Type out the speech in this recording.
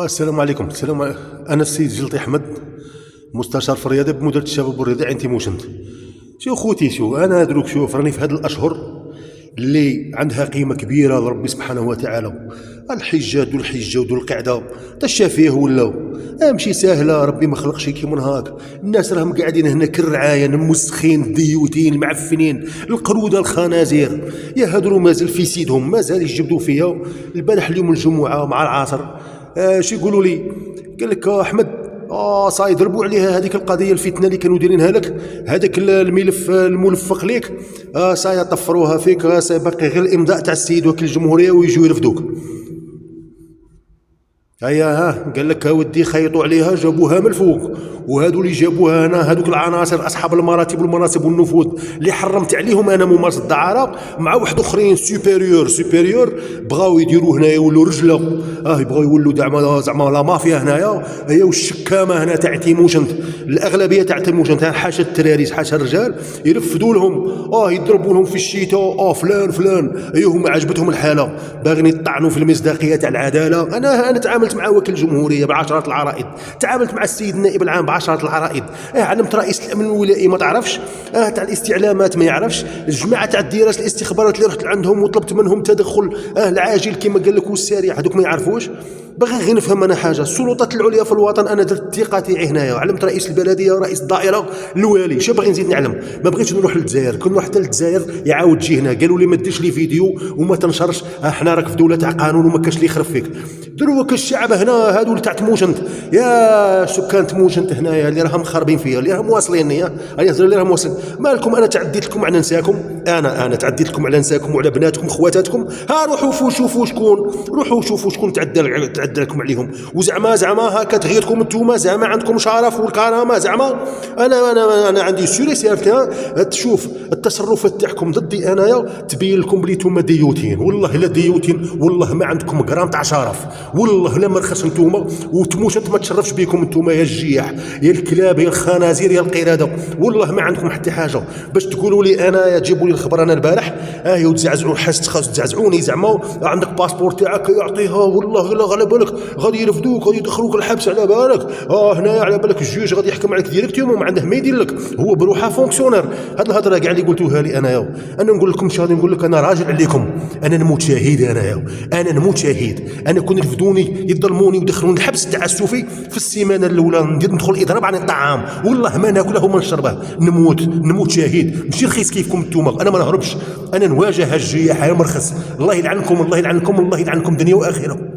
السلام عليكم. انا السيد جلطي احمد، مستشار في الرياضه بمديريه الشباب والرياضه انتي موشن. شو خوتي، شو انا دروك، شوف راني في هذه الاشهر اللي عندها قيمه كبيره لربي سبحانه وتعالى. الحجه ذو الحجه وذو القعده تشافيه ولاو امشي ساهله، ربي ما خلقش كيما هاك. الناس راهم قاعدين هنا كالرعايه، المسخين الديوتين المعفنين القروده الخنازير، يا هادرو مازال في سيدهم، مازال يجبدوا فيا. البارح اليوم الجمعه مع العصر شو يقولوا لي؟ قال لك احمد صاي ضربوا عليها هذيك القضيه الفتنه اللي كانوا دايرينها لك، هذاك الملف الملفق ليك صاي طفروها فيك، صاي باقي غير الامضاء تاع السيد وكيل الجمهوريه ويجوا يرفدوك. هيا قال لك ودي خيطوا عليها جابوها من الفوق، وهادو اللي جابوها هنا هادوك العناصر اصحاب المراتب والمناصب والنفوذ اللي حرمت عليهم انا ممارسه الدعاره مع واحد اخرين سوبيريور بغاو يديروا هنايا يولوا رجله، يبغاو يولوا زعما لا مافيا هنايا هي والشكامه هنا تاع تيموشنت. الاغلبيه تاع تيموشنت حاشا التراري حاشا الرجال يرفدوا لهم يضربوا لهم في الشتاء فلان هم عجبتهم الحاله، باغيين يطعنوا في المصداقيه تاع العداله. انا تعاملت مع وكيل الجمهوريه بعشرات العرائض، تعاملت مع السيد النائب العام بعشرات العرائض، علمت رئيس الامن الولائي ما تعرفش، تاع الاستعلامات ما يعرفش، الجماعه تاع الدراسه الاستخبارات اللي رحت عندهم وطلبت منهم تدخل العاجل كما قال لك والسريع، هذوك ما يعرفوش. باغي غير نفهم انا حاجه، السلطات العليا في الوطن انا درت الثقه تاعي هنايا، علمت رئيس البلديه ورئيس الدائره الوالي. شنو باغي نزيد نعلم؟ ما بغيتش نروح للجزائر، كون رحت للجزائر يعاود تجي هنا، قالوا لي ما ديرش لي فيديو وما تنشرش، حنا راك في دوله تاع قانون وما كاش اللي يخرف فيك. دروك الشعب هنا هادو تاع تموشنت، يا سكان تموشنت هنايا اللي راهم خاربين فيا، اللي راهم واصليني، اللي راهم واصلين مالكم. انا تعديت لكم على نساكم، انا تعديت لكم على نساكم وعلى بناتكم خواتاتكم. روحوا شوفوا شكون تعدى لكم عليهم، وزعما هكا تغيركم انتوما، زعما عندكم شرف والكرامه، زعما انا عندي سوري سيرتي. تشوف التصرفات تاعكم ضدي انايا تبين لكم بلي نتوما ديوتين، والله لا ديوتين، والله ما عندكم غرام تاع شرف، والله لا مرخص نتوما. وتموش انت ما تشرفش بكم انتوما، يا الجياح يا الكلاب يا الخنازير يا القرده، والله ما عندكم حتى حاجه باش تقولوا لي انا تجيبوا لي الخبر انا البارح وتزعزعوا حست خاص تزعزعوني، زعما عندك باسبور تاعك يعطيها، والله لا على بالك غادي يرفدوك، غادي يدخلوك الحبس على بالك. هنايا على بالك الجيش غادي يحكم عليك ديريكتوم وما عنده ما يدير لك، هو بروحه فونكسيونير. هاد الهضره كاع اللي قلتوها لي انايا، انا نقول لكم شادي، نقول لك انا راجل عليكم، انا نموت شهيد، انا نموت شهيد. انا كون يرفدوني يظلموني ويدخلوني الحبس التعسفي في السيمانه الاولى ندخل اضراب عن الطعام، والله ما ناكله وما نشربه، نموت شهيد، ماشي رخيص كيفكم نتوما. انا ما نهربش، انا نواجه الجياح يا مرخص. الله يلعنكم دنيا واخره.